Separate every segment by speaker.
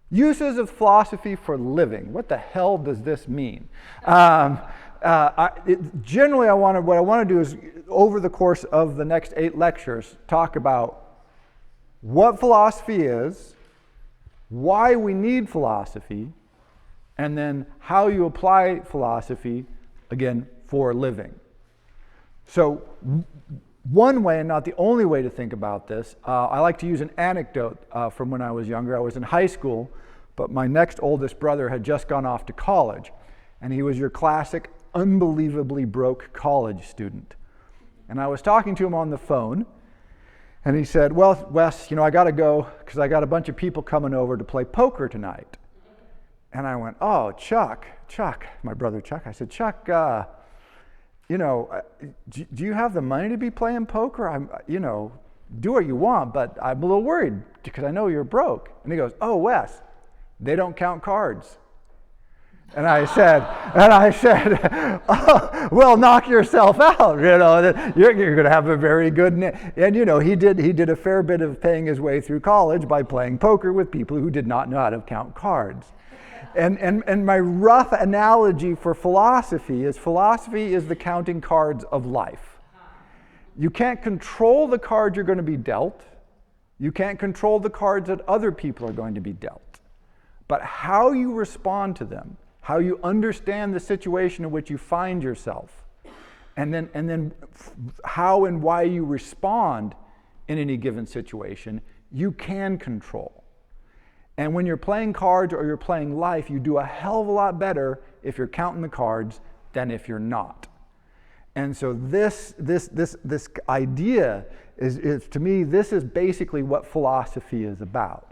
Speaker 1: Uses of philosophy for living. What the hell does this mean? Generally, what I want to do is, over the course of the next 8 lectures, talk about what philosophy is, why we need philosophy, and then how you apply philosophy, again, for living. So, one way, and not the only way to think about this, I like to use an anecdote from when I was younger. I was in high school, but my next oldest brother had just gone off to college, and he was your classic, unbelievably broke college student. And I was talking to him on the phone, and he said, well, Wes, I got to go because I got a bunch of people coming over to play poker tonight. And I went, oh, Chuck, my brother Chuck. I said, Chuck, do you have the money to be playing poker? Do what you want, but I'm a little worried because I know you're broke. And he goes, oh, Wes, they don't count cards. And I said, oh, well, knock yourself out. You're going to have a very good. And he did a fair bit of paying his way through college by playing poker with people who did not know how to count cards. And my rough analogy for philosophy is the counting cards of life. You can't control the cards you're going to be dealt. You can't control the cards that other people are going to be dealt. But how you respond to them, how you understand the situation in which you find yourself, and then how and why you respond in any given situation, you can control. And when you're playing cards or you're playing life, you do a hell of a lot better if you're counting the cards than if you're not. And so this idea is to me, this is basically what philosophy is about.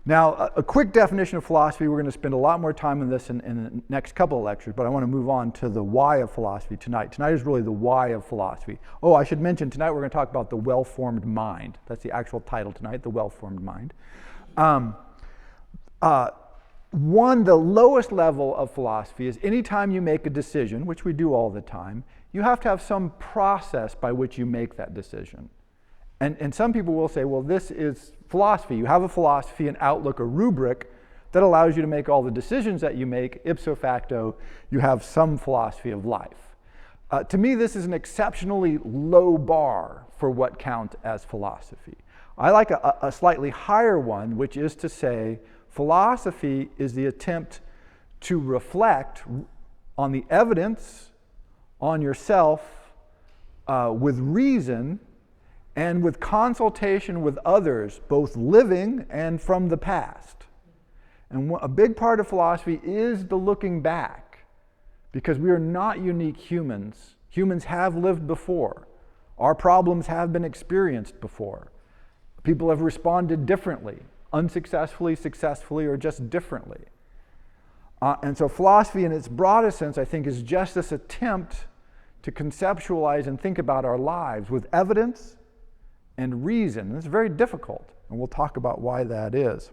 Speaker 1: Now, a quick definition of philosophy, we're going to spend a lot more time on this in the next couple of lectures, but I want to move on to the why of philosophy tonight. Tonight is really the why of philosophy. Oh, I should mention, tonight we're going to talk about the well-formed mind. That's the actual title tonight, the well-formed mind. The lowest level of philosophy is anytime you make a decision, which we do all the time, you have to have some process by which you make that decision. And some people will say, well, this is philosophy. You have a philosophy, an outlook, a rubric that allows you to make all the decisions that you make. Ipso facto, you have some philosophy of life. To me, this is an exceptionally low bar for what counts as philosophy. I like a slightly higher one, which is to say, philosophy is the attempt to reflect on the evidence, on yourself, with reason, and with consultation with others, both living and from the past. And a big part of philosophy is the looking back, because we are not unique humans. Humans have lived before. Our problems have been experienced before. People have responded differently, unsuccessfully, successfully, or just differently. And so philosophy in its broadest sense, I think, is just this attempt to conceptualize and think about our lives with evidence and reason. It's very difficult, and we'll talk about why that is.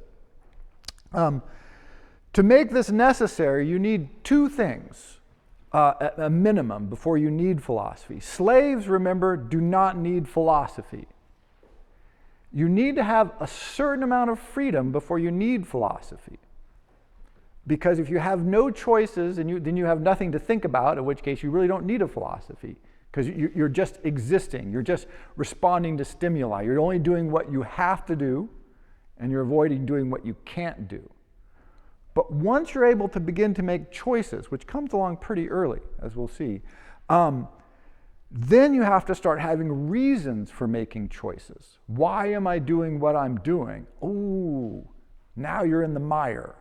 Speaker 1: To make this necessary, you need 2 things at a minimum before you need philosophy. Slaves, remember, do not need philosophy. You need to have a certain amount of freedom before you need philosophy. Because if you have no choices, then you have nothing to think about, in which case you really don't need a philosophy. Because you're just existing. You're just responding to stimuli. You're only doing what you have to do, and you're avoiding doing what you can't do. But once you're able to begin to make choices, which comes along pretty early, as we'll see, then you have to start having reasons for making choices. Why am I doing what I'm doing? Ooh, now you're in the mire.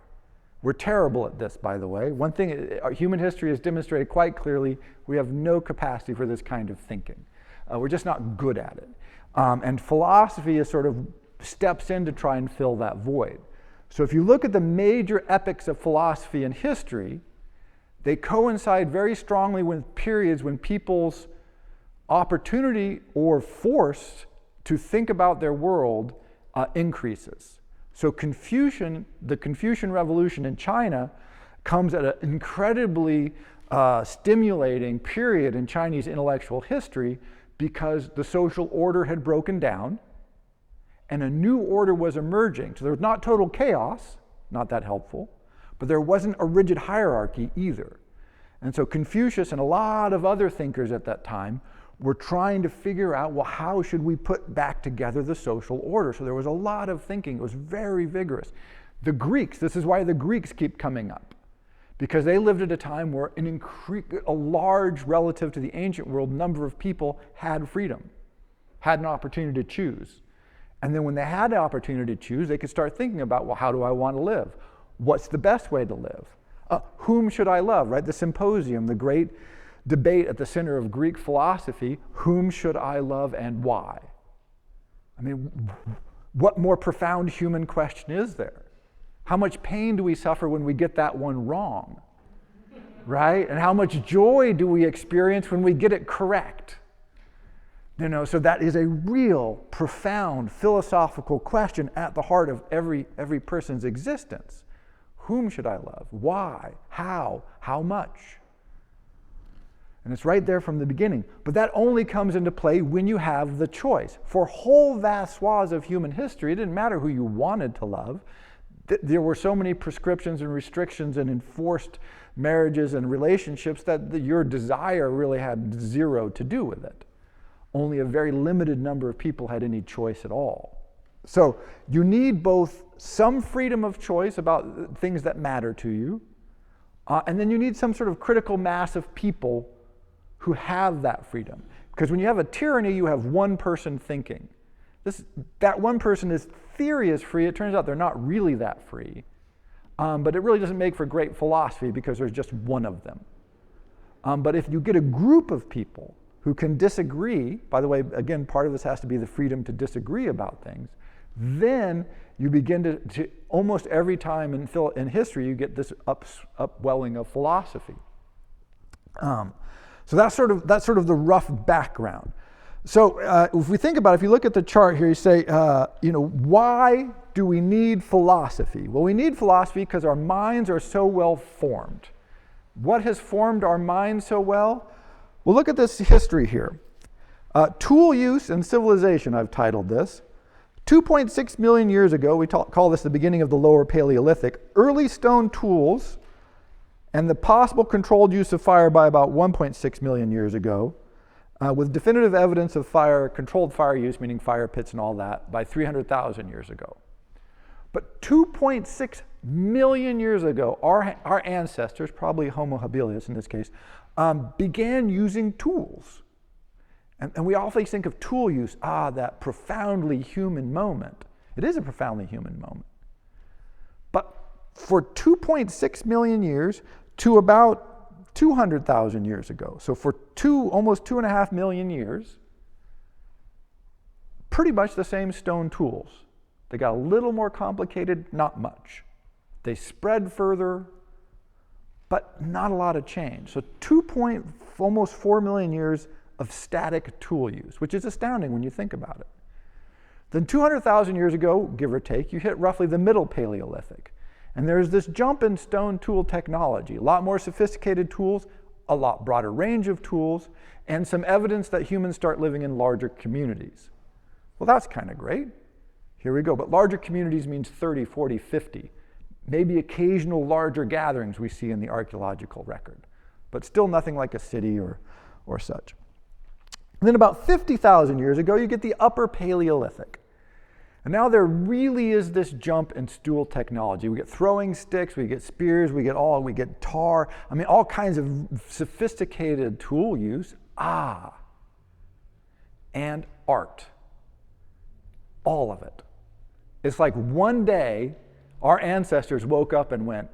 Speaker 1: We're terrible at this, by the way. One thing human history has demonstrated quite clearly, we have no capacity for this kind of thinking. We're just not good at it. And philosophy is sort of steps in to try and fill that void. So if you look at the major epics of philosophy in history, they coincide very strongly with periods when people's opportunity or force to think about their world increases. So the Confucian Revolution in China comes at an incredibly stimulating period in Chinese intellectual history because the social order had broken down and a new order was emerging. So there was not total chaos, not that helpful. But there wasn't a rigid hierarchy either. And so Confucius and a lot of other thinkers at that time were trying to figure out, well, how should we put back together the social order? So there was a lot of thinking. It was very vigorous. The Greeks, this is why the Greeks keep coming up, because they lived at a time where a large, relative to the ancient world, number of people had freedom, had an opportunity to choose. And then when they had the opportunity to choose, they could start thinking about, well, how do I want to live? What's the best way to live? Whom should I love, right? The symposium, the great debate at the center of Greek philosophy, whom should I love and why? I mean, what more profound human question is there? How much pain do we suffer when we get that one wrong, right? And how much joy do we experience when we get it correct? You know, so that is a real, profound, philosophical question at the heart of every person's existence. Whom should I love? Why? How? How much? And it's right there from the beginning. But that only comes into play when you have the choice. For whole vast swaths of human history, it didn't matter who you wanted to love. There were so many prescriptions and restrictions and enforced marriages and relationships that your desire really had zero to do with it. Only a very limited number of people had any choice at all. So you need both some freedom of choice about things that matter to you, and then you need some sort of critical mass of people who have that freedom. Because when you have a tyranny, you have one person thinking. That one person is theory is free. It turns out they're not really that free. But it really doesn't make for great philosophy because there's just one of them. But if you get a group of people who can disagree, by the way, again, part of this has to be the freedom to disagree about things, then you begin to almost every time in history, you get this upwelling of philosophy. So that's sort of the rough background. So if we think about it, if you look at the chart here, you say, why do we need philosophy? Well, we need philosophy because our minds are so well formed. What has formed our minds so well? Well, look at this history here. Tool use and civilization, I've titled this. 2.6 million years ago, we call this the beginning of the lower Paleolithic, early stone tools and the possible controlled use of fire by about 1.6 million years ago, with definitive evidence of controlled fire use, meaning fire pits and all that, by 300,000 years ago. But 2.6 million years ago, our ancestors, probably Homo habilis in this case, began using tools. And we always think of tool use, that profoundly human moment. It is a profoundly human moment. But for 2.6 million years to about 200,000 years ago, so for almost 2.5 million years, pretty much the same stone tools. They got a little more complicated, not much. They spread further, but not a lot of change. So almost 4 million years of static tool use, which is astounding when you think about it. Then 200,000 years ago, give or take, you hit roughly the middle Paleolithic. And there's this jump in stone tool technology, a lot more sophisticated tools, a lot broader range of tools, and some evidence that humans start living in larger communities. Well, that's kind of great. Here we go. But larger communities means 30, 40, 50. Maybe occasional larger gatherings we see in the archaeological record, but still nothing like a city or such. And then about 50,000 years ago, you get the upper Paleolithic. And now there really is this jump in tool technology. We get throwing sticks, we get spears, we get tar. I mean, all kinds of sophisticated tool use. And art. All of it. It's like one day, our ancestors woke up and went,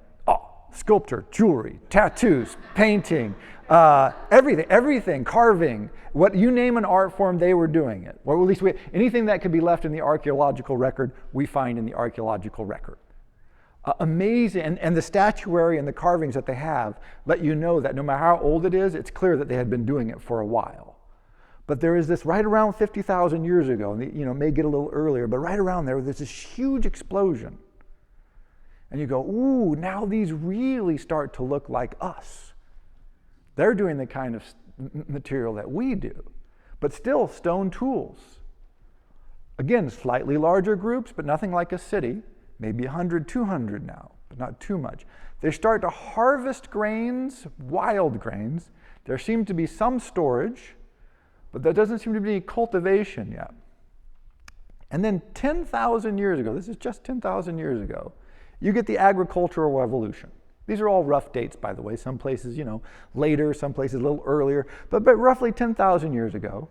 Speaker 1: sculpture, jewelry, tattoos, painting, everything, carving. What you name an art form, they were doing it. Or at least anything that could be left in the archaeological record, we find in the archaeological record. Amazing, and the statuary and the carvings that they have let you know that no matter how old it is, it's clear that they had been doing it for a while. But there is this right around 50,000 years ago, and it may get a little earlier, but right around there's this huge explosion. And you go, ooh, now these really start to look like us. They're doing the kind of material that we do, but still stone tools. Again, slightly larger groups, but nothing like a city. maybe 100, 200 now, but not too much. They start to harvest grains, wild grains. There seems to be some storage, but there doesn't seem to be any cultivation yet. And then 10,000 years ago, this is just 10,000 years ago, you get the agricultural revolution. These are all rough dates, by the way. Some places, later, some places a little earlier, but roughly 10,000 years ago,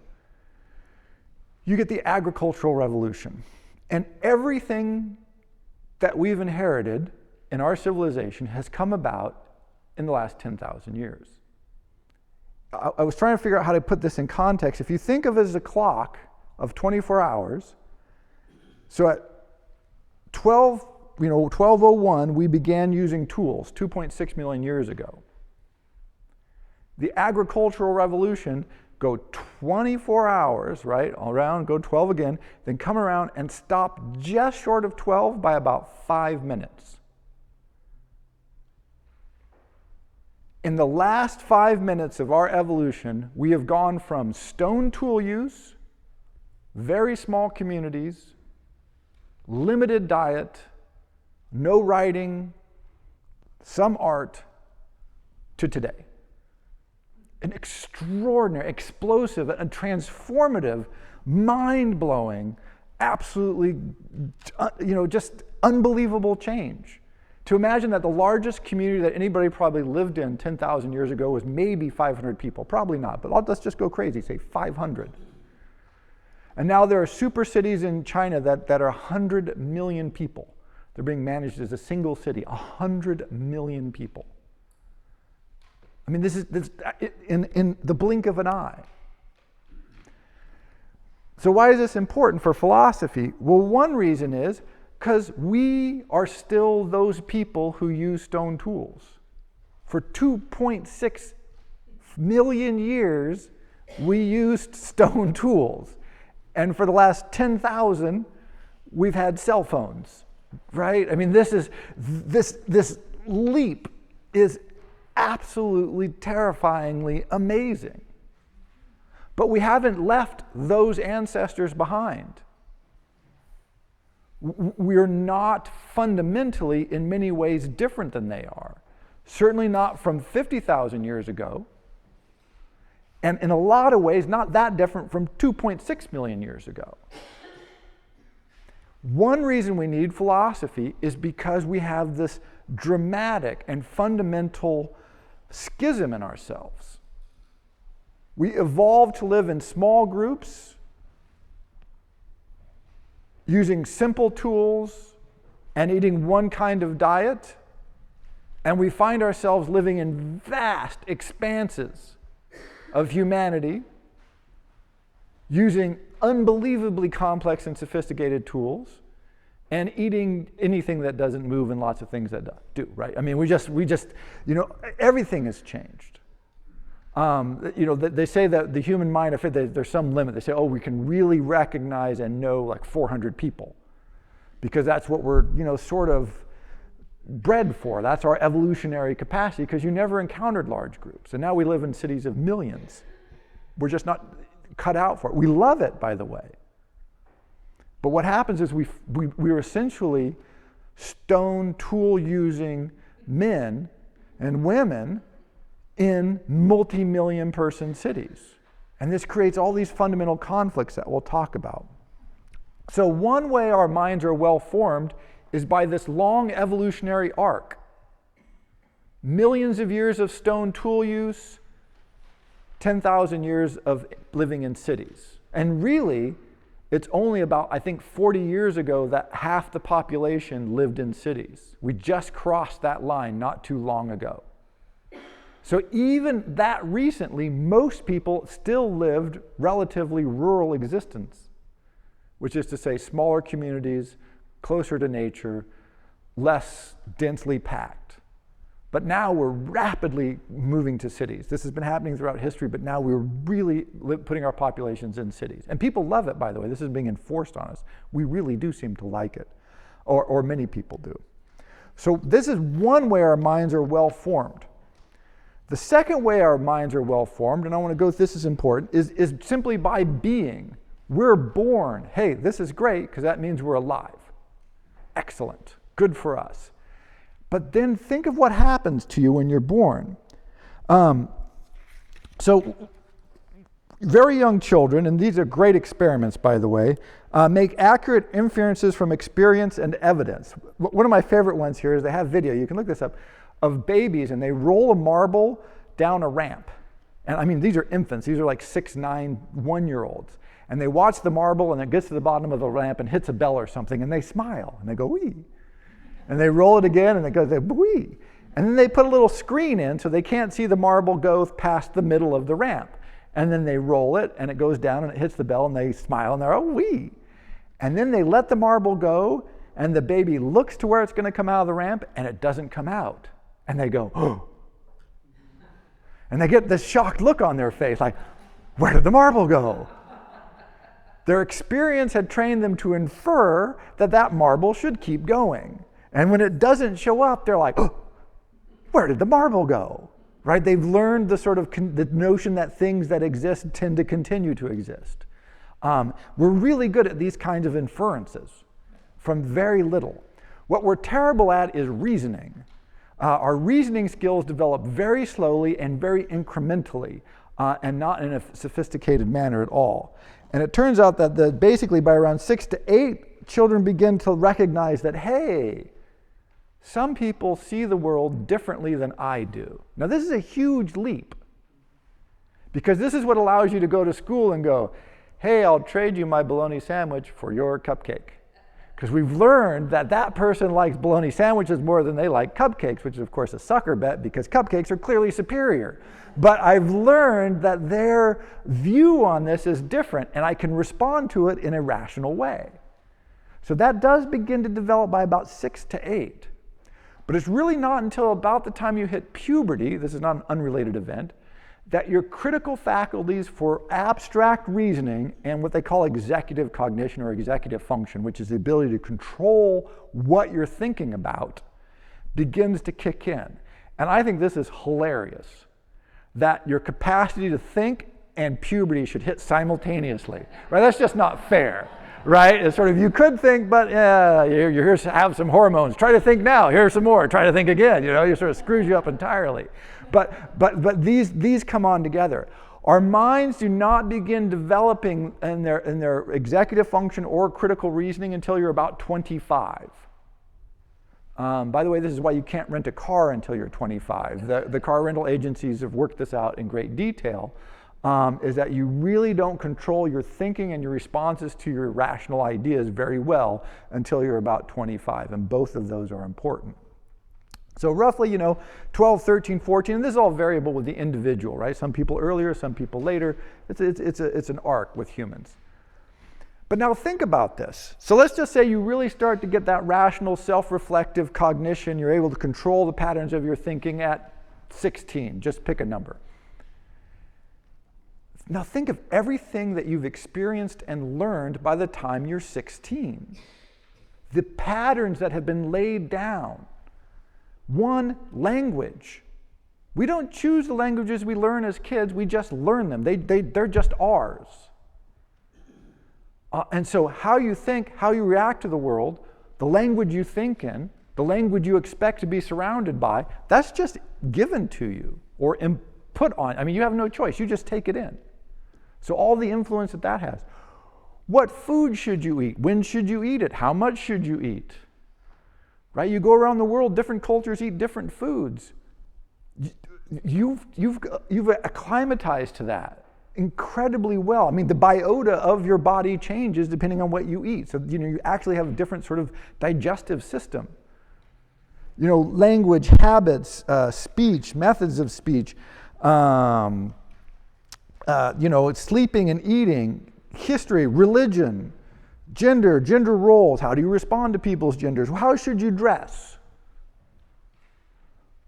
Speaker 1: you get the agricultural revolution. And everything that we've inherited in our civilization has come about in the last 10,000 years. I was trying to figure out how to put this in context. If you think of it as a clock of 24 hours, so at 1201, we began using tools 2.6 million years ago. The agricultural revolution, go 24 hours, right, around, go 12 again, then come around and stop just short of 12 by about 5 minutes. In the last 5 minutes of our evolution, we have gone from stone tool use, very small communities, limited diet, no writing, some art, to today. An extraordinary, explosive, and transformative, mind-blowing, absolutely, just unbelievable change. To imagine that the largest community that anybody probably lived in 10,000 years ago was maybe 500 people. Probably not, but let's just go crazy, say 500. And now there are super cities in China that are 100 million people. They're being managed as a single city, 100 million people. I mean, this is in the blink of an eye. So why is this important for philosophy? Well, one reason is because we are still those people who use stone tools. For 2.6 million years, we used stone tools. And for the last 10,000, we've had cell phones, right? I mean, this leap is absolutely terrifyingly amazing. But we haven't left those ancestors behind. We're not fundamentally, in many ways, different than they are. Certainly not from 50,000 years ago. And in a lot of ways, not that different from 2.6 million years ago. One reason we need philosophy is because we have this dramatic and fundamental schism in ourselves. We evolved to live in small groups, using simple tools and eating one kind of diet, and we find ourselves living in vast expanses of humanity, using unbelievably complex and sophisticated tools, and eating anything that doesn't move and lots of things that do, right? I mean, we just, everything has changed. They say that the human mind, there's some limit. They say, we can really recognize and know like 400 people because that's what we're, sort of bred for. That's our evolutionary capacity because you never encountered large groups. And now we live in cities of millions. We're just not cut out for it. We love it, by the way. But what happens is we're essentially stone tool using men and women in multi-million person cities. And this creates all these fundamental conflicts that we'll talk about. So one way our minds are well formed is by this long evolutionary arc. Millions of years of stone tool use, 10,000 years of living in cities. And really, it's only about, 40 years ago that half the population lived in cities. We just crossed that line not too long ago. So even that recently, most people still lived relatively rural existence, which is to say smaller communities, closer to nature, less densely packed. But now we're rapidly moving to cities. This has been happening throughout history, but now we're really putting our populations in cities. And people love it, by the way. This is being enforced on us. We really do seem to like it, or many people do. So this is one way our minds are well formed. The second way our minds are well formed, and I want to go, this is important, is simply by being. We're born. Hey, this is great because that means we're alive. Excellent. Good for us. But then think of what happens to you when you're born. So very young children, and these are great experiments, by the way, make accurate inferences from experience and evidence. One of my favorite ones here is they have video, you can look this up, of babies, and they roll a marble down a ramp. And I mean, these are infants. These are like 6, 9, 1-year-olds. And they watch the marble, and it gets to the bottom of the ramp and hits a bell or something, and they smile, and they go, wee. And they roll it again, and it goes, wee. And then they put a little screen in so they can't see the marble go past the middle of the ramp. And then they roll it, and it goes down, and it hits the bell, and they smile, and they're, oh, wee. And then they let the marble go, and the baby looks to where it's going to come out of the ramp, and it doesn't come out. And they go, oh. And they get this shocked look on their face, like, where did the marble go? Their experience had trained them to infer that that marble should keep going. And when it doesn't show up, they're like, oh, where did the marble go? Right? They've learned the sort of the notion that things that exist tend to continue to exist. We're really good at these kinds of inferences from very little. What we're terrible at is reasoning. Our reasoning skills develop very slowly and very incrementally, and not in a sophisticated manner at all. And it turns out that basically by around 6 to 8, children begin to recognize that, hey, some people see the world differently than I do. Now, this is a huge leap, because this is what allows you to go to school and go, hey, I'll trade you my bologna sandwich for your cupcake. Because we've learned that that person likes bologna sandwiches more than they like cupcakes, which is, of course, a sucker bet, because cupcakes are clearly superior. But I've learned that their view on this is different, and I can respond to it in a rational way. So that does begin to develop by about 6 to 8. But it's really not until about the time you hit puberty, this is not an unrelated event, that your critical faculties for abstract reasoning and what they call executive cognition or executive function, which is the ability to control what you're thinking about, begins to kick in. And I think this is hilarious, that your capacity to think and puberty should hit simultaneously, right? That's just not fair. Right? It's sort of, you could think, but you're here to have some hormones. Try to think now. Here's some more. Try to think again. You know, it sort of screws you up entirely. But these come on together. Our minds do not begin developing in their executive function or critical reasoning until you're about 25. By the way, this is why you can't rent a car until you're 25. The car rental agencies have worked this out in great detail. Is that you really don't control your thinking and your responses to your rational ideas very well until you're about 25, and both of those are important. So roughly, 12, 13, 14, and this is all variable with the individual, right? Some people earlier, some people later. It's an arc with humans. But now think about this. So let's just say you really start to get that rational, self-reflective cognition. You're able to control the patterns of your thinking at 16. Just pick a number. Now think of everything that you've experienced and learned by the time you're 16. The patterns that have been laid down. One, language. We don't choose the languages we learn as kids, we just learn them. They're just ours. And so how you think, how you react to the world, the language you think in, the language you expect to be surrounded by, that's just given to you or put on. I mean, you have no choice, you just take it in. So all the influence that has. What food should you eat? When should you eat it? How much should you eat? Right? You go around the world, different cultures eat different foods. You've acclimatized to that incredibly well. I mean, the biota of your body changes depending on what you eat. So, you actually have a different sort of digestive system. Language, habits, speech, methods of speech, sleeping and eating, history, religion, gender roles. How do you respond to people's genders? How should you dress?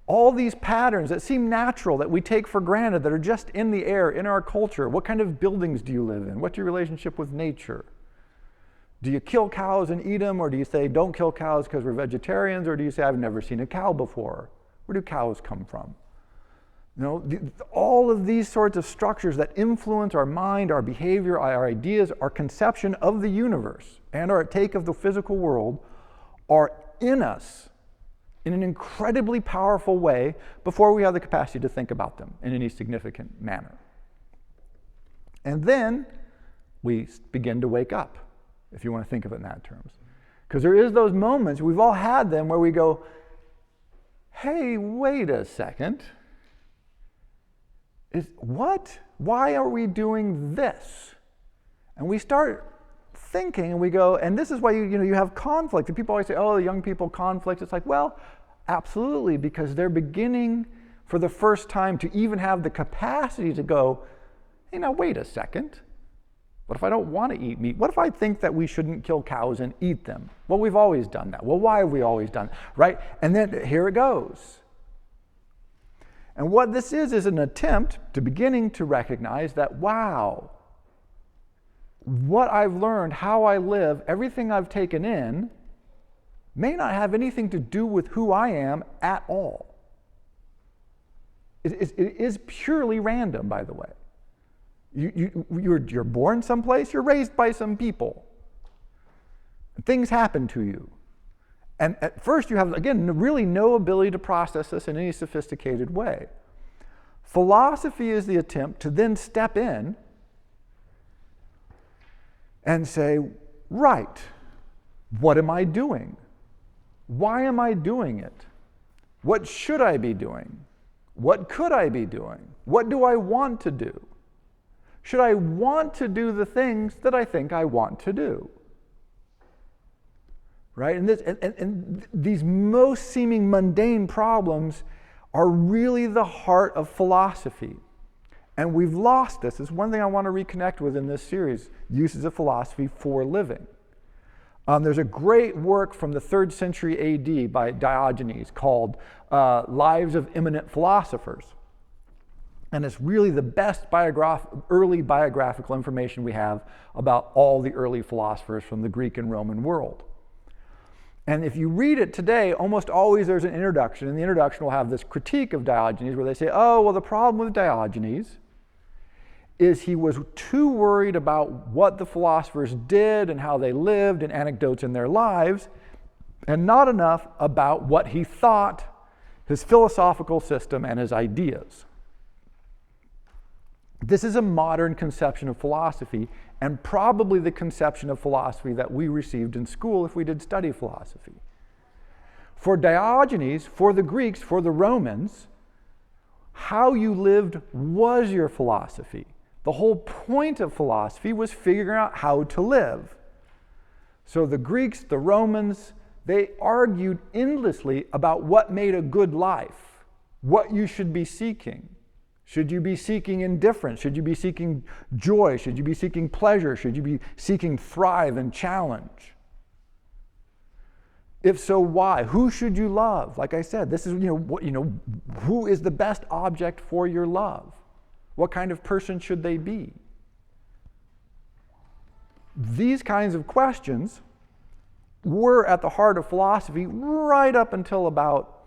Speaker 1: All these patterns that seem natural, that we take for granted, that are just in the air, in our culture. What kind of buildings do you live in? What's your relationship with nature? Do you kill cows and eat them, or do you say, don't kill cows because we're vegetarians, or do you say, I've never seen a cow before? Where do cows come from? All of these sorts of structures that influence our mind, our behavior, our ideas, our conception of the universe, and our take of the physical world are in us in an incredibly powerful way before we have the capacity to think about them in any significant manner. And then we begin to wake up, if you want to think of it in that terms. Because there is those moments, we've all had them, where we go, hey, wait a second. What? Why are we doing this? And we start thinking, and we go, and this is why you have conflict. And people always say, oh, young people conflict. It's like, well, absolutely, because they're beginning for the first time to even have the capacity to go, hey, now wait a second. What if I don't want to eat meat? What if I think that we shouldn't kill cows and eat them? Well, we've always done that. Well, why have we always done that? Right? And then here it goes. And what this is an attempt to beginning to recognize that, wow, what I've learned, how I live, everything I've taken in may not have anything to do with who I am at all. It is purely random, by the way. You're born someplace, you're raised by some people. Things happen to you. And at first you have, again, really no ability to process this in any sophisticated way. Philosophy is the attempt to then step in and say, right, what am I doing? Why am I doing it? What should I be doing? What could I be doing? What do I want to do? Should I want to do the things that I think I want to do? Right? And these most seeming mundane problems are really the heart of philosophy. And we've lost this. It's one thing I want to reconnect with in this series, uses of philosophy for living. There's a great work from the 3rd century AD by Diogenes called Lives of Eminent Philosophers. And it's really the best early biographical information we have about all the early philosophers from the Greek and Roman world. And if you read it today, almost always there's an introduction, and the introduction will have this critique of Diogenes where they say, oh, well, the problem with Diogenes is he was too worried about what the philosophers did and how they lived and anecdotes in their lives, and not enough about what he thought, his philosophical system, and his ideas. This is a modern conception of philosophy, and probably the conception of philosophy that we received in school if we did study philosophy. For Diogenes, for the Greeks, for the Romans, how you lived was your philosophy. The whole point of philosophy was figuring out how to live. So the Greeks, the Romans, they argued endlessly about what made a good life, what you should be seeking. Should you be seeking indifference? Should you be seeking joy? Should you be seeking pleasure? Should you be seeking thrive and challenge? If so, why? Who should you love? Like I said, this is, who is the best object for your love? What kind of person should they be? These kinds of questions were at the heart of philosophy right up until about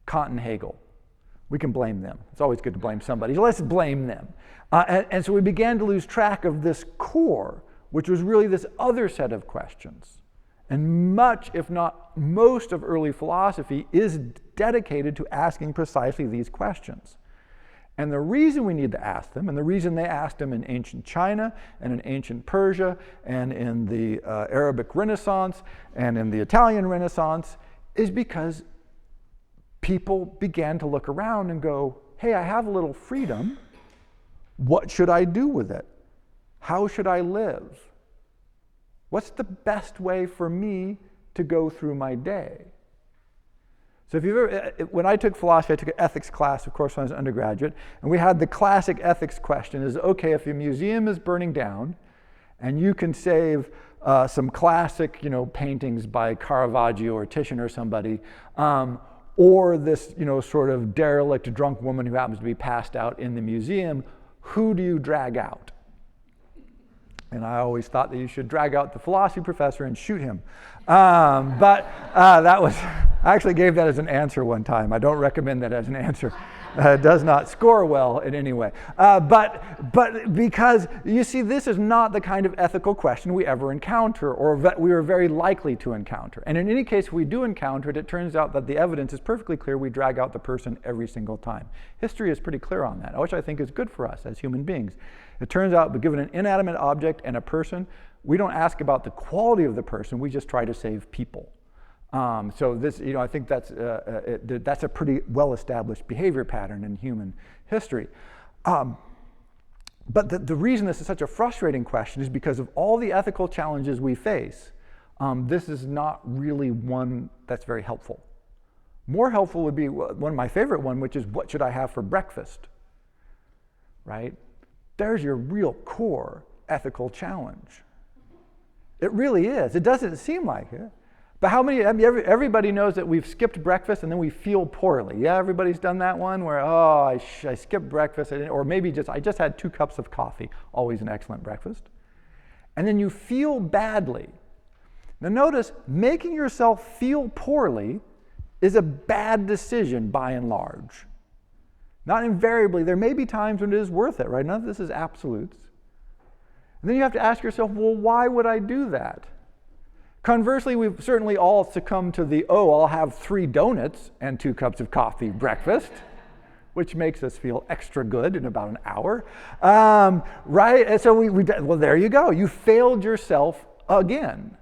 Speaker 1: Kant and Hegel. We can blame them. It's always good to blame somebody. So let's blame them. And so we began to lose track of this core, which was really this other set of questions. And much, if not most, of early philosophy is dedicated to asking precisely these questions. And the reason we need to ask them, and the reason they asked them in ancient China, and in ancient Persia, and in the Arabic Renaissance, and in the Italian Renaissance, is because people began to look around and go, hey, I have a little freedom. What should I do with it? How should I live? What's the best way for me to go through my day? So when I took philosophy, I took an ethics class, of course, when I was an undergraduate, and we had the classic ethics question is, okay, if a museum is burning down and you can save some classic, paintings by Caravaggio or Titian or somebody, or this, sort of derelict drunk woman who happens to be passed out in the museum, who do you drag out? And I always thought that you should drag out the philosophy professor and shoot him. But that was, I actually gave that as an answer one time. I don't recommend that as an answer. It does not score well in any way. But because, you see, this is not the kind of ethical question we ever encounter, or that we are very likely to encounter. And in any case, if we do encounter it, it turns out that the evidence is perfectly clear. We drag out the person every single time. History is pretty clear on that, which I think is good for us as human beings. It turns out, but given an inanimate object and a person, we don't ask about the quality of the person, we just try to save people. So this, I think that's a pretty well-established behavior pattern in human history. But the reason this is such a frustrating question is because of all the ethical challenges we face, this is not really one that's very helpful. More helpful would be one of my favorite one, which is, what should I have for breakfast? Right? There's your real core ethical challenge. It really is. It doesn't seem like it. But how many, everybody knows that we've skipped breakfast and then we feel poorly. Yeah, everybody's done that one where, I skipped breakfast, or maybe I just had 2 cups of coffee, always an excellent breakfast. And then you feel badly. Now notice, making yourself feel poorly is a bad decision by and large. Not invariably. There may be times when it is worth it, right? None of this is absolutes. And then you have to ask yourself, well, why would I do that? Conversely, we've certainly all succumbed to the, I'll have 3 donuts and 2 cups of coffee breakfast, which makes us feel extra good in about an hour, right? And so well, there you go. You failed yourself again.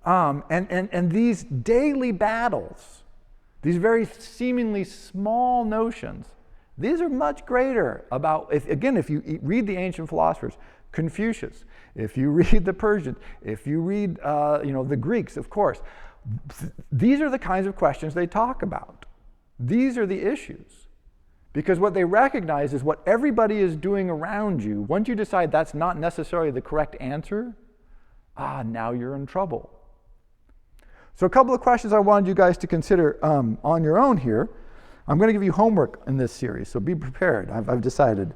Speaker 1: And these daily battles, these very seemingly small notions, these are much greater about, if you read the ancient philosophers, Confucius, if you read the Persians, if you read the Greeks, of course, these are the kinds of questions they talk about. These are the issues. Because what they recognize is what everybody is doing around you. Once you decide that's not necessarily the correct answer, now you're in trouble. So a couple of questions I wanted you guys to consider on your own here. I'm going to give you homework in this series, so be prepared. I've decided.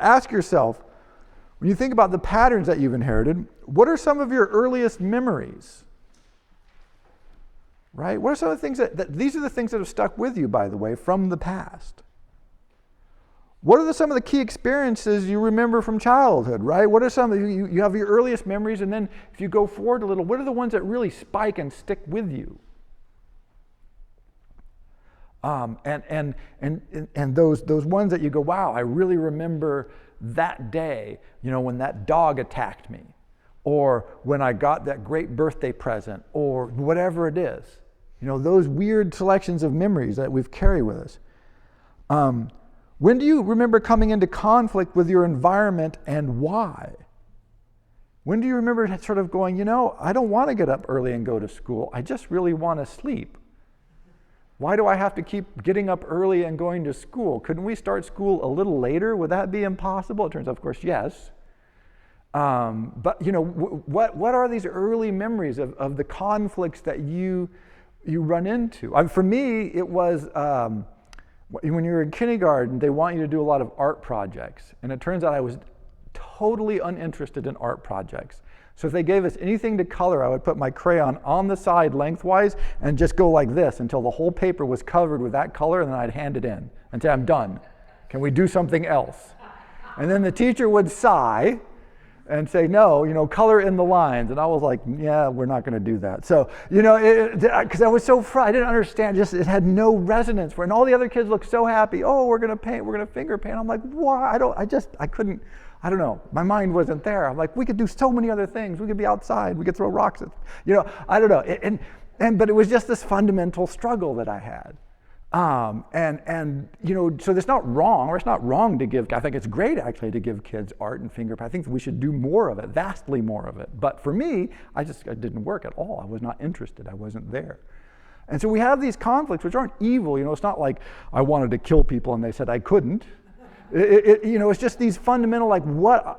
Speaker 1: Ask yourself, when you think about the patterns that you've inherited, what are some of your earliest memories? Right? What are some of the things these are the things that have stuck with you, by the way, from the past? What are some of the key experiences you remember from childhood, right? What are some of you have your earliest memories, and then if you go forward a little, what are the ones that really spike and stick with you? And those ones that you go, wow, I really remember that day, when that dog attacked me, or when I got that great birthday present, or whatever it is. Those weird selections of memories that we've carried with us. When do you remember coming into conflict with your environment, and why? When do you remember sort of going, I don't want to get up early and go to school. I just really want to sleep. Why do I have to keep getting up early and going to school? Couldn't we start school a little later? Would that be impossible? It turns out, of course, yes. But what are these early memories of the conflicts that you run into? For me, it was when you were in kindergarten, they want you to do a lot of art projects, and it turns out I was totally uninterested in art projects. So if they gave us anything to color, I would put my crayon on the side lengthwise and just go like this until the whole paper was covered with that color, and then I'd hand it in and say, I'm done. Can we do something else? And then the teacher would sigh and say, no, color in the lines. And I was like, yeah, we're not going to do that. So, because I was so I didn't understand, it had no resonance for it. And all the other kids looked so happy. Oh, we're going to paint, we're going to finger paint. I'm like, why? I couldn't. I don't know. My mind wasn't there. I'm like, we could do so many other things. We could be outside. We could throw rocks at, I don't know. But it was just this fundamental struggle that I had. So it's not wrong, or it's not wrong to give, I think it's great actually to give kids art and finger paint. I think we should do more of it, vastly more of it. But for me, it didn't work at all. I was not interested. I wasn't there. And so we have these conflicts, which aren't evil. It's not like I wanted to kill people and they said I couldn't. It's just these fundamental,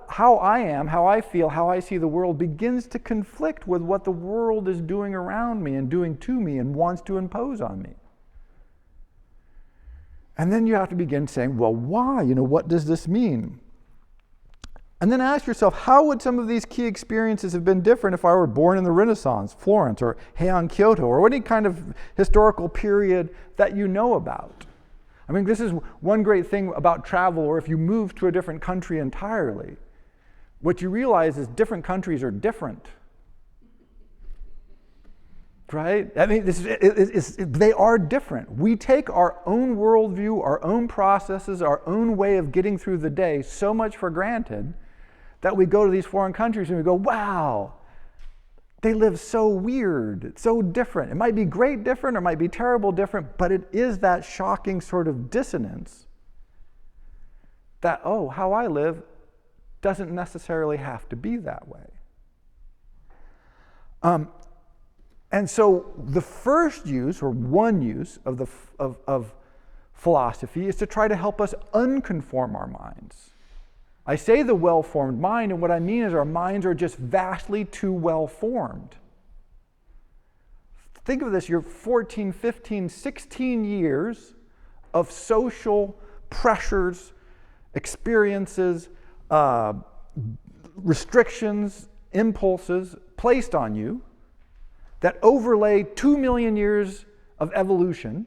Speaker 1: how I am, how I feel, how I see the world begins to conflict with what the world is doing around me and doing to me and wants to impose on me. And then you have to begin saying, well, why? What does this mean? And then ask yourself, how would some of these key experiences have been different if I were born in the Renaissance, Florence, or Heian, Kyoto, or any kind of historical period that you know about? I mean, this is one great thing about travel, or if you move to a different country entirely. What you realize is different countries are different. Right? I mean, they are different. We take our own worldview, our own processes, our own way of getting through the day so much for granted that we go to these foreign countries and we go, wow, they live so weird, it's so different. It might be great different or it might be terrible different, but it is that shocking sort of dissonance that, oh, how I live doesn't necessarily have to be that way. And so the first use, or one use, of philosophy is to try to help us unconform our minds. I say the well-formed mind, and what I mean is our minds are just vastly too well-formed. Think of this, you're 14, 15, 16 years of social pressures, experiences, restrictions, impulses placed on you that overlay 2 million years of evolution.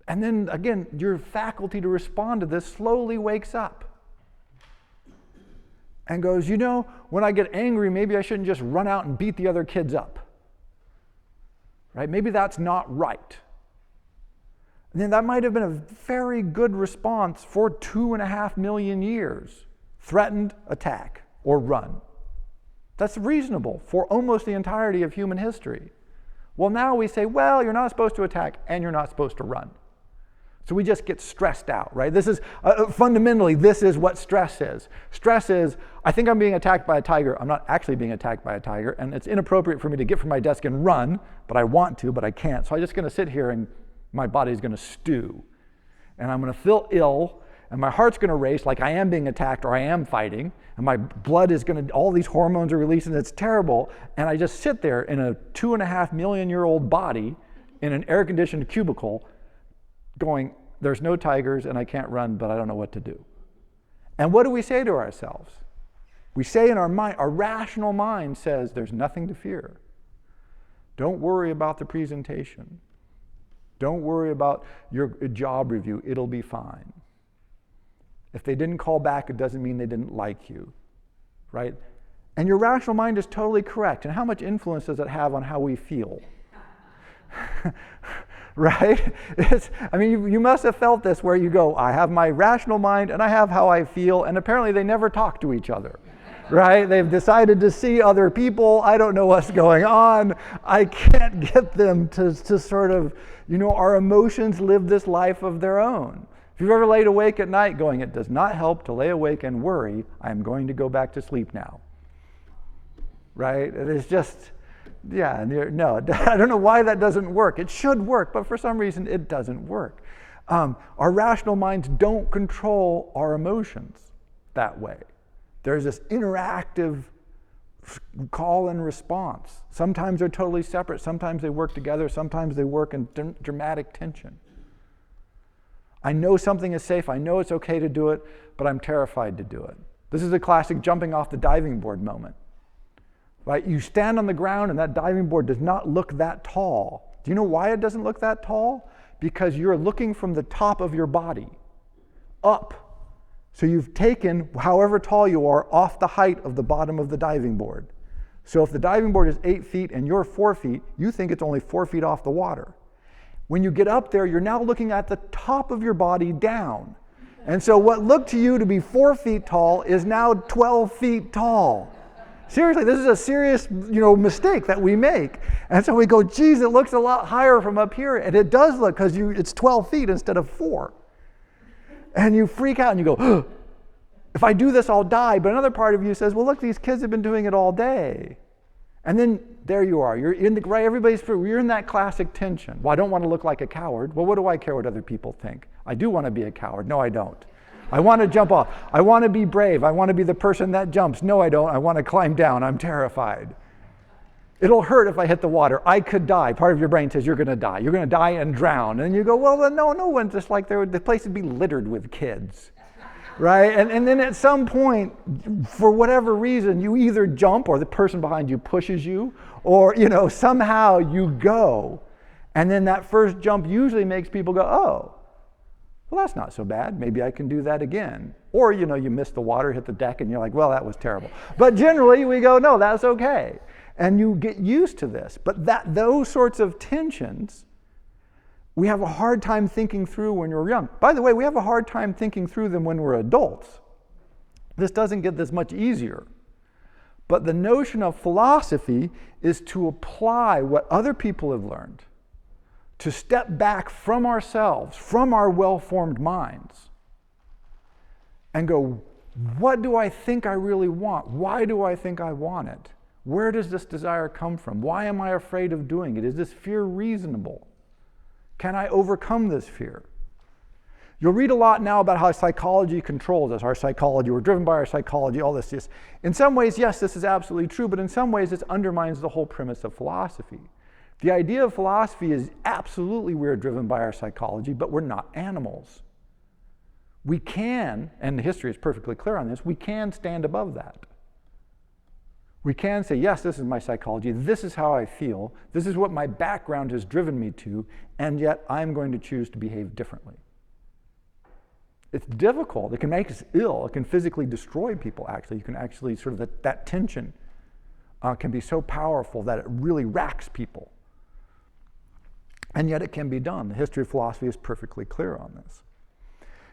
Speaker 1: And then again, your faculty to respond to this slowly wakes up and goes, you know, when I get angry, maybe I shouldn't just run out and beat the other kids up. Right? Maybe that's not right. And then that might have been a very good response for 2.5 million years. Threatened, attack, or run. That's reasonable for almost the entirety of human history. Well, now we say, well, you're not supposed to attack and you're not supposed to run. So we just get stressed out, right? This is, fundamentally, this is what stress is. Stress is, I think I'm being attacked by a tiger. I'm not actually being attacked by a tiger, and it's inappropriate for me to get from my desk and run, but I want to, but I can't. So I'm just going to sit here and my body's going to stew. And I'm going to feel ill, and my heart's going to race like I am being attacked or I am fighting, and my blood is going to, all these hormones are released, and it's terrible. And I just sit there in a 2.5 million year old body in an air-conditioned cubicle going, there's no tigers and I can't run, but I don't know what to do. And what do we say to ourselves? We say in our mind, our rational mind says, there's nothing to fear. Don't worry about the presentation. Don't worry about your job review. It'll be fine. If they didn't call back, it doesn't mean they didn't like you, right? And your rational mind is totally correct. And how much influence does it have on how we feel? Right? You must have felt this where you go, I have my rational mind and I have how I feel, and apparently they never talk to each other, right? They've decided to see other people. I don't know what's going on. I can't get them to sort of, our emotions live this life of their own. If you've ever laid awake at night going, it does not help to lay awake and worry, I'm going to go back to sleep now, right? It is just... Yeah, no, I don't know why that doesn't work. It should work, but for some reason it doesn't work. Our rational minds don't control our emotions that way. There's this interactive call and response. Sometimes they're totally separate, sometimes they work together, sometimes they work in dramatic tension. I know something is safe, I know it's okay to do it, but I'm terrified to do it. This is a classic jumping off the diving board moment. Right? You stand on the ground and that diving board does not look that tall. Do you know why it doesn't look that tall? Because you're looking from the top of your body up. So you've taken however tall you are off the height of the bottom of the diving board. So if the diving board is 8 feet and you're 4 feet, you think it's only 4 feet off the water. When you get up there, you're now looking at the top of your body down. And so what looked to you to be 4 feet tall is now 12 feet tall. Seriously, this is a serious, mistake that we make. And so we go, geez, it looks a lot higher from up here. And it does look, because it's 12 feet instead of 4. And you freak out and you go, if I do this, I'll die. But another part of you says, well, look, these kids have been doing it all day. And then there you are. You're in you're in that classic tension. Well, I don't want to look like a coward. Well, what do I care what other people think? I do want to be a coward. No, I don't. I want to jump off. I want to be brave. I want to be the person that jumps. No, I don't. I want to climb down. I'm terrified. It'll hurt if I hit the water. I could die. Part of your brain says you're going to die. You're going to die and drown. And you go, well, no one. Just like the place would be littered with kids. right? And then at some point, for whatever reason, you either jump or the person behind you pushes you, or somehow you go. And then that first jump usually makes people go, oh, well, that's not so bad. Maybe I can do that again. Or, you miss the water, hit the deck, and you're like, well, that was terrible. But generally, we go, no, that's okay. And you get used to this. But those sorts of tensions, we have a hard time thinking through when we're young. By the way, we have a hard time thinking through them when we're adults. This doesn't get this much easier. But the notion of philosophy is to apply what other people have learned, to step back from ourselves, from our well-formed minds, and go, what do I think I really want? Why do I think I want it? Where does this desire come from? Why am I afraid of doing it? Is this fear reasonable? Can I overcome this fear? You'll read a lot now about how psychology controls us, our psychology, we're driven by our psychology, all this. In some ways, yes, this is absolutely true, but in some ways, this undermines the whole premise of philosophy. The idea of philosophy is absolutely we're driven by our psychology, but we're not animals. We can, and history is perfectly clear on this, we can stand above that. We can say, yes, this is my psychology, this is how I feel, this is what my background has driven me to, and yet I'm going to choose to behave differently. It's difficult, it can make us ill, it can physically destroy people actually. You can actually sort of, that tension can be so powerful that it really racks people. And yet it can be done. The history of philosophy is perfectly clear on this.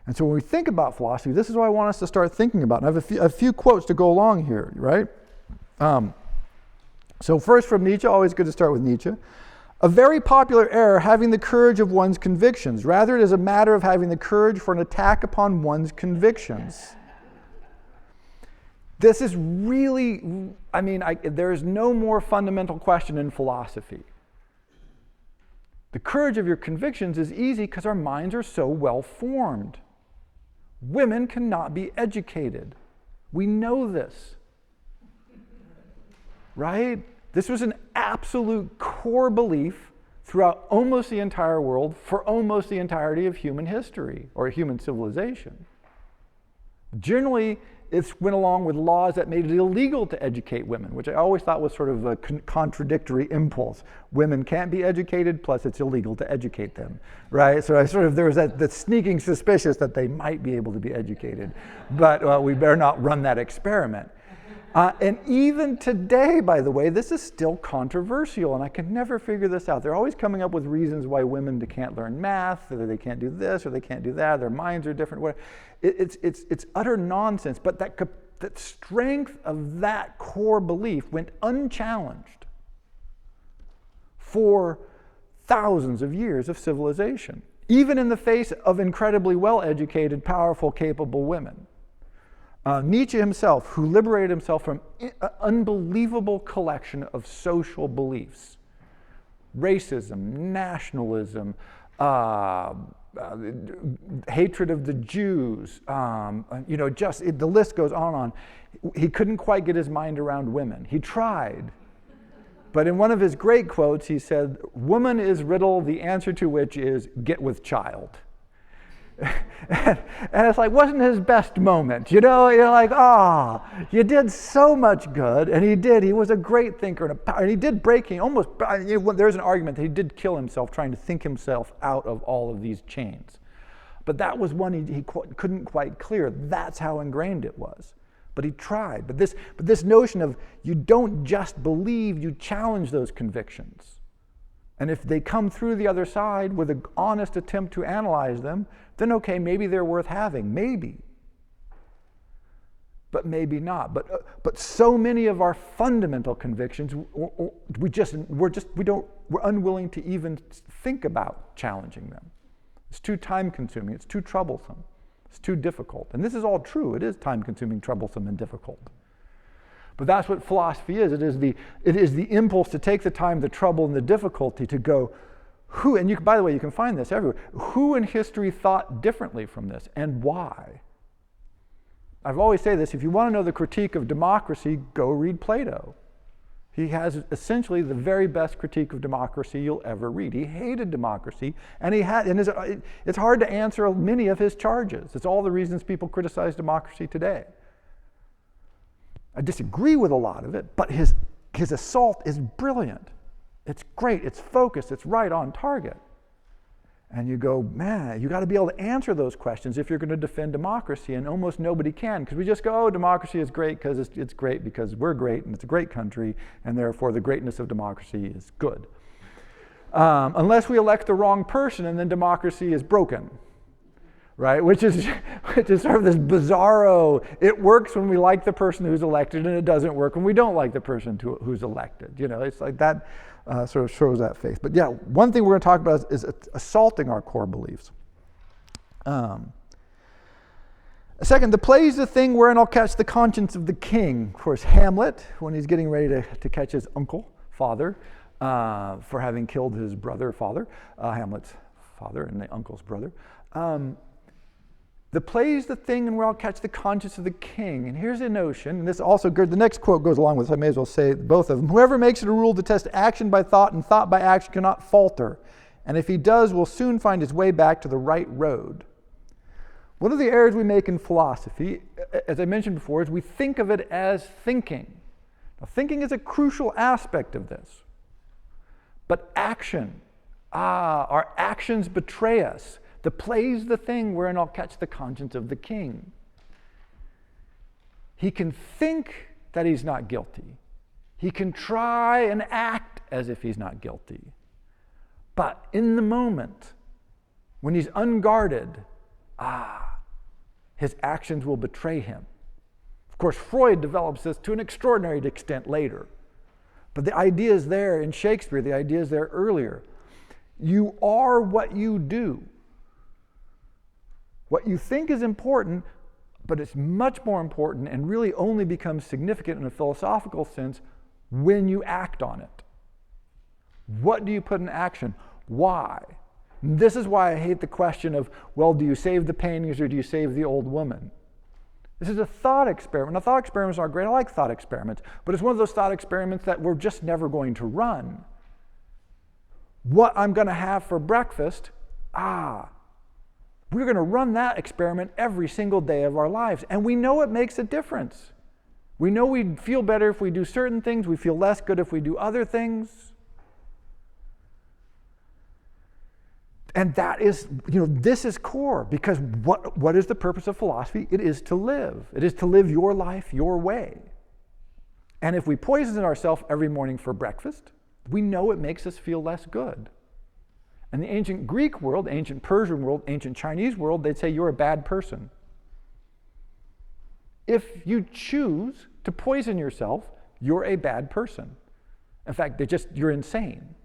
Speaker 1: And so when we think about philosophy, this is what I want us to start thinking about. And I have a few quotes to go along here, right? So first from Nietzsche, always good to start with Nietzsche. A very popular error, having the courage of one's convictions. Rather, it is a matter of having the courage for an attack upon one's convictions. This is really, there is no more fundamental question in philosophy. The courage of your convictions is easy because our minds are so well formed. Women cannot be educated. We know this. Right? This was an absolute core belief throughout almost the entire world for almost the entirety of human history or human civilization. Generally, it went along with laws that made it illegal to educate women, which I always thought was sort of a contradictory impulse. Women can't be educated, plus it's illegal to educate them, right? So there was that sneaking suspicion that they might be able to be educated, but we better not run that experiment. And even today, by the way, this is still controversial, and I can never figure this out. They're always coming up with reasons why women can't learn math, or they can't do this, or they can't do that, their minds are different, whatever. It's utter nonsense, but that strength of that core belief went unchallenged for thousands of years of civilization, even in the face of incredibly well-educated, powerful, capable women. Nietzsche himself, who liberated himself from an unbelievable collection of social beliefs, racism, nationalism, hatred of the Jews, the list goes on. He couldn't quite get his mind around women. He tried. But in one of his great quotes, he said, "Woman is riddle, the answer to which is get with child." And it's like, wasn't his best moment, you're like, you did so much good, and he was a great thinker, and he did there's an argument that he did kill himself trying to think himself out of all of these chains. But that was one he couldn't quite clear. That's how ingrained it was. But he tried. But this notion of you don't just believe, you challenge those convictions. And if they come through the other side with an honest attempt to analyze them, then okay, maybe they're worth having, maybe. But maybe not. But so many of our fundamental convictions, we're unwilling to even think about challenging them. It's too time-consuming. It's too troublesome. It's too difficult. And this is all true. It is time-consuming, troublesome, and difficult. But that's what philosophy is. It is the impulse to take the time, the trouble, and the difficulty to go, who, and by the way, you can find this everywhere, who in history thought differently from this, and why? I've always said this, if you want to know the critique of democracy, go read Plato. He has essentially the very best critique of democracy you'll ever read. He hated democracy, and it's hard to answer many of his charges. It's all the reasons people criticize democracy today. I disagree with a lot of it, but his assault is brilliant. It's great, it's focused, it's right on target. And you go, man, you got to be able to answer those questions if you're going to defend democracy, and almost nobody can, because we just go, oh, democracy is great because it's great because we're great and it's a great country, and therefore the greatness of democracy is good. Unless we elect the wrong person, and then democracy is broken, right? Which is sort of this bizarro, it works when we like the person who's elected, and it doesn't work when we don't like the person who's elected. It's like that. Sort of shows that faith. But yeah, one thing we're going to talk about is assaulting our core beliefs. Second, the play is the thing wherein I'll catch the conscience of the king. Of course, Hamlet, when he's getting ready to catch his father, for having killed his father, Hamlet's father and the uncle's brother. The play is the thing and where I'll catch the conscience of the king. And here's a notion, and this also good. The next quote goes along with this. I may as well say both of them. Whoever makes it a rule to test action by thought and thought by action cannot falter. And if he does, will soon find his way back to the right road. One of the errors we make in philosophy, as I mentioned before, is we think of it as thinking. Now, thinking is a crucial aspect of this. But action, our actions betray us. The play's the thing wherein I'll catch the conscience of the king. He can think that he's not guilty. He can try and act as if he's not guilty. But in the moment, when he's unguarded, his actions will betray him. Of course, Freud develops this to an extraordinary extent later. But the idea is there in Shakespeare, the idea is there earlier. You are what you do. What you think is important, but it's much more important and really only becomes significant in a philosophical sense when you act on it. What do you put in action? Why? This is why I hate the question of, well, do you save the paintings or do you save the old woman? This is a thought experiment. Now, thought experiments are great. I like thought experiments, but it's one of those thought experiments that we're just never going to run. What I'm going to have for breakfast, we're going to run that experiment every single day of our lives. And we know it makes a difference. We know we feel better if we do certain things. We feel less good if we do other things. And that is, this is core, because what is the purpose of philosophy? It is to live. It is to live your life your way. And if we poison ourselves every morning for breakfast, we know it makes us feel less good. In the ancient Greek world, ancient Persian world, ancient Chinese world, they'd say you're a bad person. If you choose to poison yourself, you're a bad person. In fact, you're insane.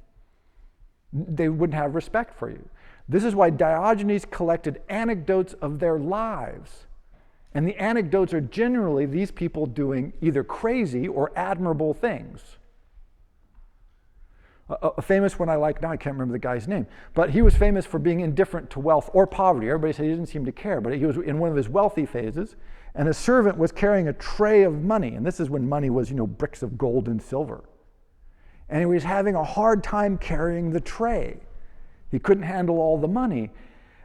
Speaker 1: They wouldn't have respect for you. This is why Diogenes collected anecdotes of their lives. And the anecdotes are generally these people doing either crazy or admirable things. A famous one I like now, I can't remember the guy's name, but he was famous for being indifferent to wealth or poverty. Everybody said he didn't seem to care, but he was in one of his wealthy phases, and a servant was carrying a tray of money, and this is when money was, bricks of gold and silver. And he was having a hard time carrying the tray. He couldn't handle all the money.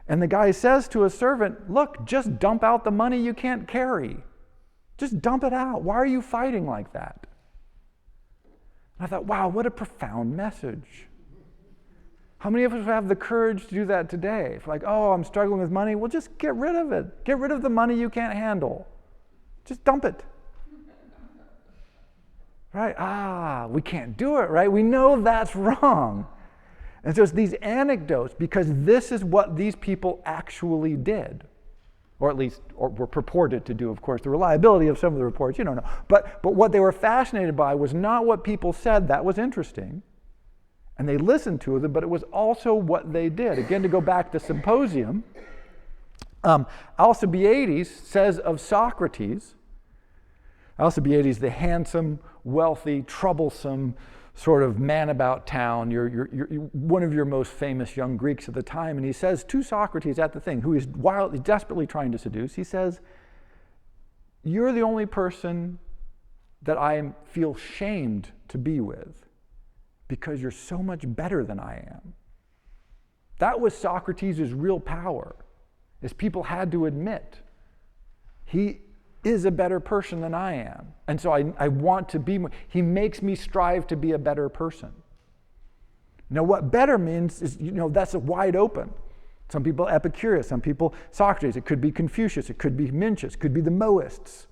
Speaker 1: And the guy says to a servant, look, just dump out the money you can't carry. Just dump it out. Why are you fighting like that? And I thought, wow, what a profound message. How many of us have the courage to do that today? If I'm struggling with money, well, just get rid of it. Get rid of the money you can't handle. Just dump it. Right? We can't do it, right? We know that's wrong. And so it's these anecdotes, because this is what these people actually did. Or at least were purported to do, of course. The reliability of some of the reports, you don't know. But what they were fascinated by was not what people said. That was interesting. And they listened to them, but it was also what they did. Again, to go back to Symposium, Alcibiades says of Socrates, Alcibiades, the handsome, wealthy, troublesome sort of man about town, you're one of your most famous young Greeks at the time, and he says to Socrates at the thing, who is wildly, desperately trying to seduce, he says, you're the only person that I feel shamed to be with because you're so much better than I am. That was Socrates' real power, is people had to admit he is a better person than I am. And so I want to be more. He makes me strive to be a better person. Now, what better means is, that's wide open. Some people Epicurus, some people Socrates. It could be Confucius. It could be Mencius. It could be the Moists,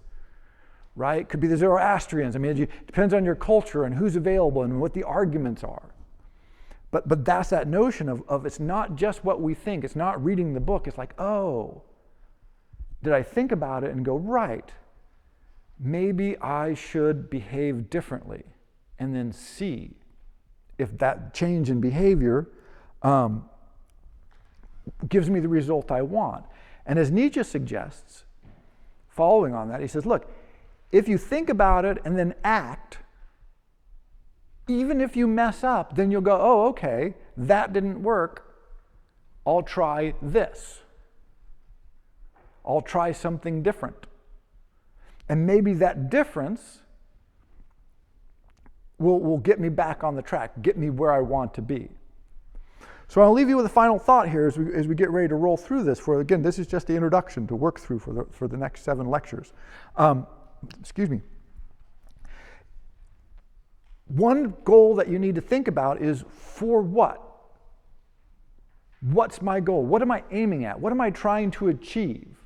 Speaker 1: right? It could be the Zoroastrians. I mean, it depends on your culture and who's available and what the arguments are. But that's that notion of it's not just what we think. It's not reading the book. It's like, oh, did I think about it and go, right, maybe I should behave differently, and then see if that change in behavior gives me the result I want. And as Nietzsche suggests, following on that, he says, look, if you think about it and then act, even if you mess up, then you'll go, oh, okay, that didn't work. I'll try this. I'll try something different. And maybe that difference will get me back on the track, get me where I want to be. So I'll leave you with a final thought here as we get ready to roll through this. Again, this is just the introduction to work through for the next 7 lectures. Excuse me. One goal that you need to think about is, for what? What's my goal? What am I aiming at? What am I trying to achieve?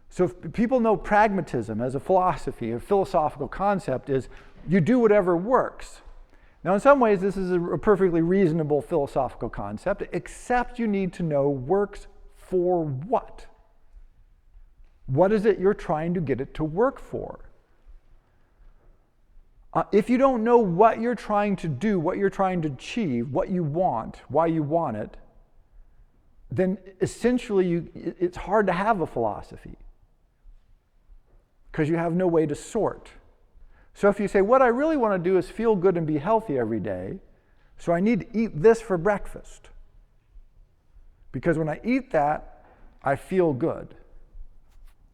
Speaker 1: So if people know pragmatism as a philosophy, a philosophical concept is you do whatever works. Now, in some ways, this is a perfectly reasonable philosophical concept, except you need to know works for what? What is it you're trying to get it to work for? If you don't know what you're trying to do, what you're trying to achieve, what you want, why you want it, then essentially it's hard to have a philosophy because you have no way to sort. So if you say, what I really want to do is feel good and be healthy every day, so I need to eat this for breakfast. Because when I eat that, I feel good.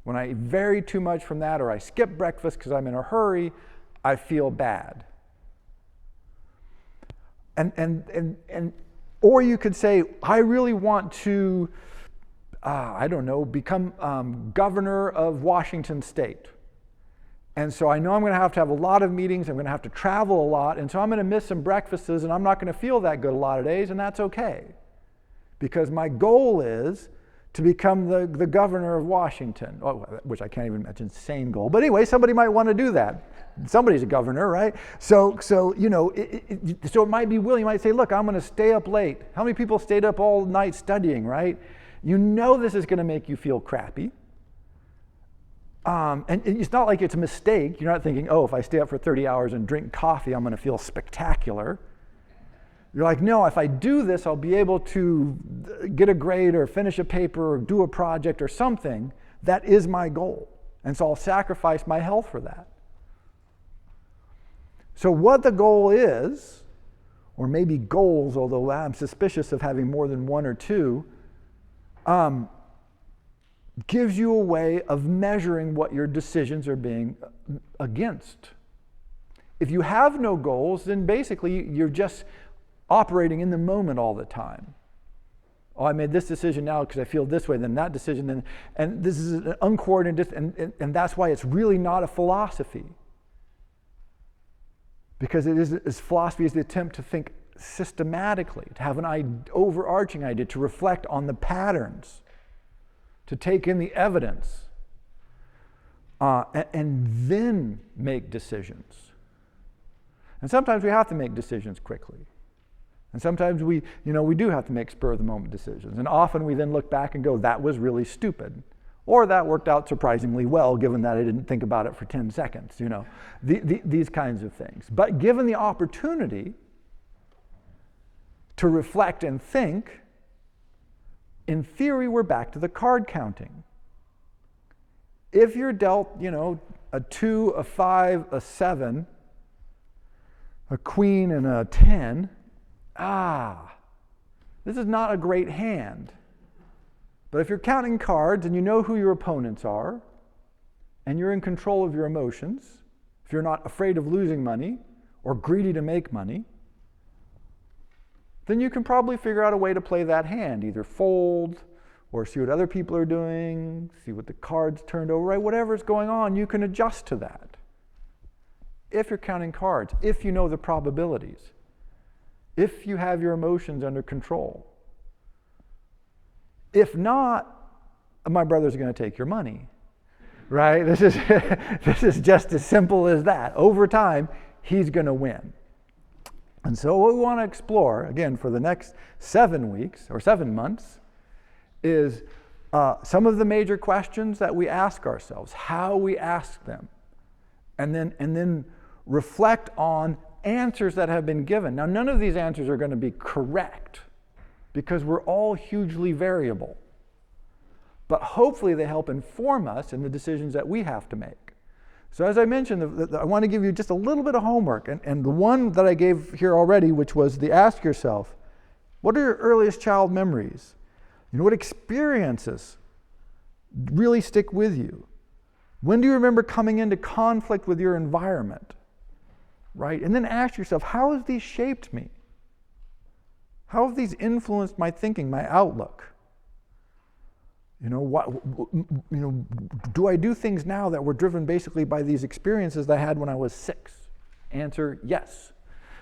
Speaker 1: When I vary too much from that, or I skip breakfast because I'm in a hurry, I feel bad. Or you could say, I really want to, become governor of Washington State. And so I know I'm going to have a lot of meetings, I'm going to have to travel a lot, and so I'm going to miss some breakfasts, and I'm not going to feel that good a lot of days, and that's okay. Because my goal is to become the governor of Washington, which I can't even imagine, insane goal. But anyway, somebody might want to do that. Somebody's a governor, right? So it might be willing. You might say, look, I'm going to stay up late. How many people stayed up all night studying, right? You know this is going to make you feel crappy. And it's not like it's a mistake. You're not thinking, oh, if I stay up for 30 hours and drink coffee, I'm going to feel spectacular. You're like, no, if I do this, I'll be able to get a grade or finish a paper or do a project or something. That is my goal. And so I'll sacrifice my health for that. So what the goal is, or maybe goals, although I'm suspicious of having more than one or two, gives you a way of measuring what your decisions are being against. If you have no goals, then basically you're just operating in the moment all the time. Oh, I made this decision now because I feel this way, then that decision, and this is an uncoordinated, and that's why it's really not a philosophy. Because philosophy is the attempt to think systematically, to have an overarching idea, to reflect on the patterns, to take in the evidence, and then make decisions. And sometimes we have to make decisions quickly. And sometimes we do have to make spur-of-the-moment decisions. And often we then look back and go, that was really stupid. Or that worked out surprisingly well, given that I didn't think about it for 10 seconds, these kinds of things. But given the opportunity to reflect and think, in theory, we're back to the card counting. If you're dealt, a 2, a 5, a 7, a queen, and a 10, this is not a great hand. But if you're counting cards and you know who your opponents are, and you're in control of your emotions, if you're not afraid of losing money or greedy to make money, then you can probably figure out a way to play that hand, either fold or see what other people are doing, see what the cards turned over, right? Whatever's going on, you can adjust to that. If you're counting cards, if you know the probabilities, if you have your emotions under control. If not, my brother's going to take your money, right? This is just as simple as that. Over time, he's going to win. And so what we want to explore, again, for the next 7 weeks or 7 months, is some of the major questions that we ask ourselves, how we ask them, and then reflect on answers that have been given. Now, none of these answers are going to be correct because we're all hugely variable. But hopefully they help inform us in the decisions that we have to make. So as I mentioned, I want to give you just a little bit of homework. And the one that I gave here already, which was the ask yourself, what are your earliest child memories? You know, what experiences really stick with you? When do you remember coming into conflict with your environment? Right? And then ask yourself, how have these shaped me? How have these influenced my thinking, my outlook? You know, do I do things now that were driven basically by these experiences that I had when I was 6? Answer, yes.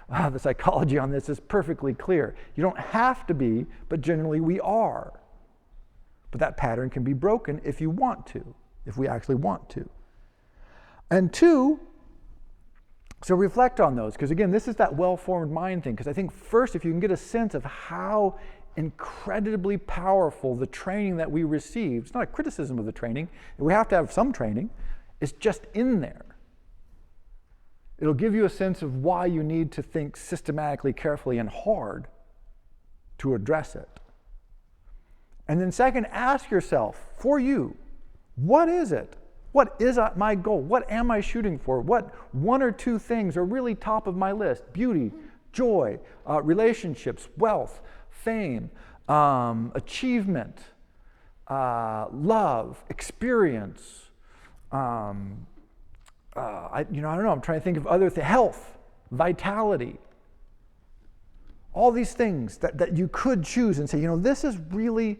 Speaker 1: The psychology on this is perfectly clear. You don't have to be, but generally we are. But that pattern can be broken if you want to, if we actually want to. And 2, so reflect on those, because again, this is that well-formed mind thing, because I think first, if you can get a sense of how incredibly powerful the training that we received, it's not a criticism of the training, we have to have some training, it's just in there. It'll give you a sense of why you need to think systematically, carefully, and hard to address it. And then second, ask yourself, for you, what is it? What is my goal? What am I shooting for? What 1 or 2 things are really top of my list? Beauty, joy, relationships, wealth, fame, achievement, love, experience. I don't know. I'm trying to think of other things. Health, vitality. All these things that you could choose and say, you know, this is really,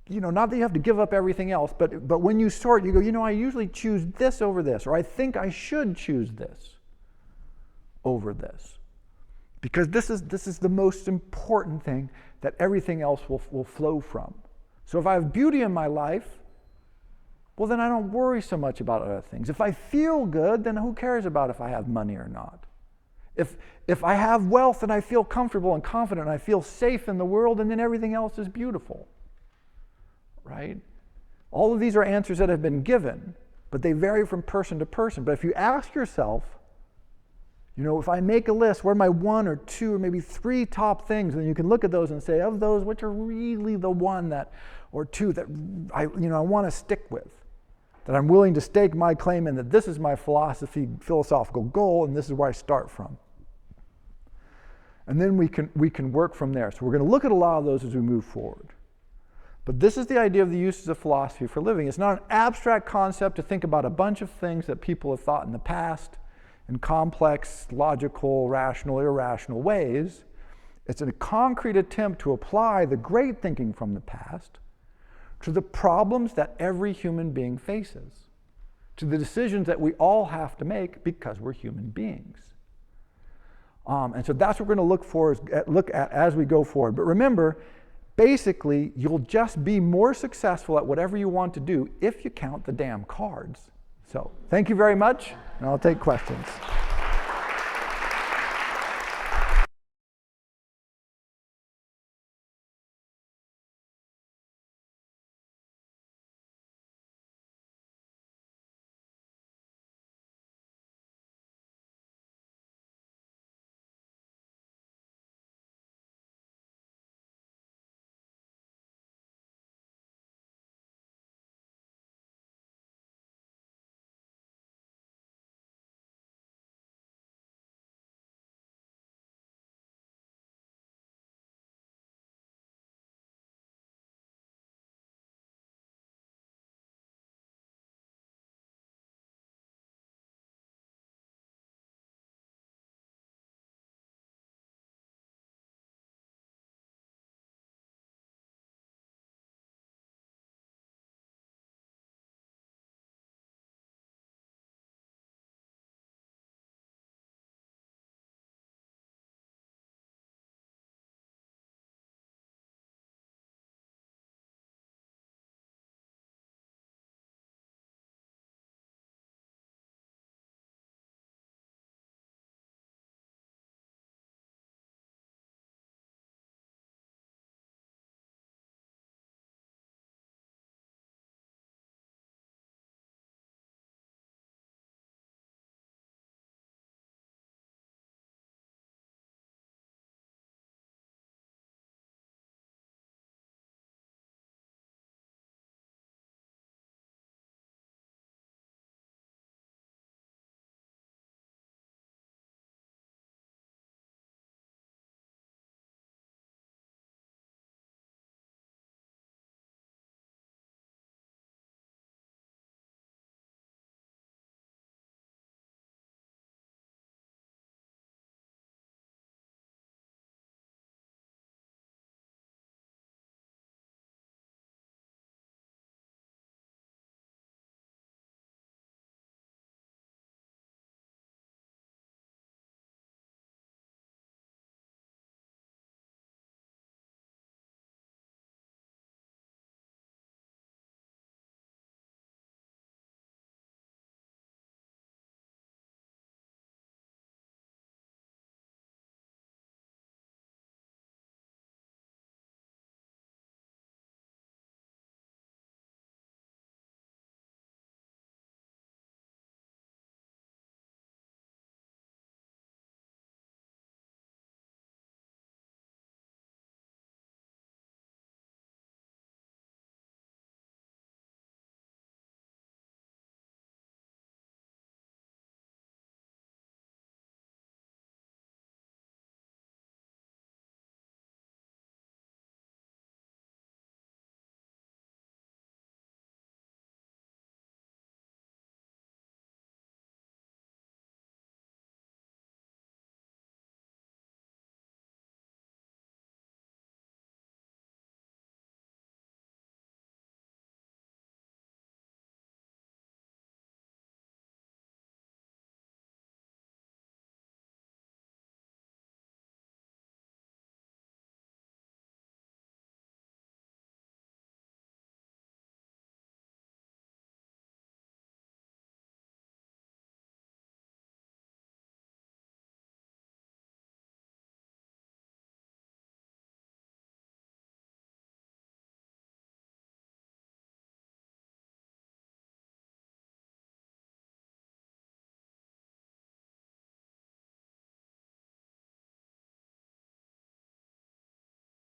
Speaker 1: you know, not that you have to give up everything else, but when you sort, you go, you know, I usually choose this over this, or I think I should choose this over this. Because this is the most important thing that everything else will flow from. So if I have beauty in my life, well, then I don't worry so much about other things. If I feel good, then who cares about if I have money or not? If I have wealth and I feel comfortable and confident and I feel safe in the world, and then everything else is beautiful, right? All of these are answers that have been given, but they vary from person to person. But if you ask yourself, you know, if I make a list, what are my 1 or 2 or maybe 3 top things? And you can look at those and say, of those, which are really the 1 that, or 2 that I want to stick with, that I'm willing to stake my claim in, that this is my philosophical goal, and this is where I start from. And then we can work from there. So we're going to look at a lot of those as we move forward. But this is the idea of the uses of philosophy for living. It's not an abstract concept to think about a bunch of things that people have thought in the past in complex, logical, rational, irrational ways. It's a concrete attempt to apply the great thinking from the past to the problems that every human being faces, to the decisions that we all have to make because we're human beings. And so that's what we're going to look at as we go forward. But remember, basically, you'll just be more successful at whatever you want to do if you count the damn cards. So thank you very much, and I'll take questions.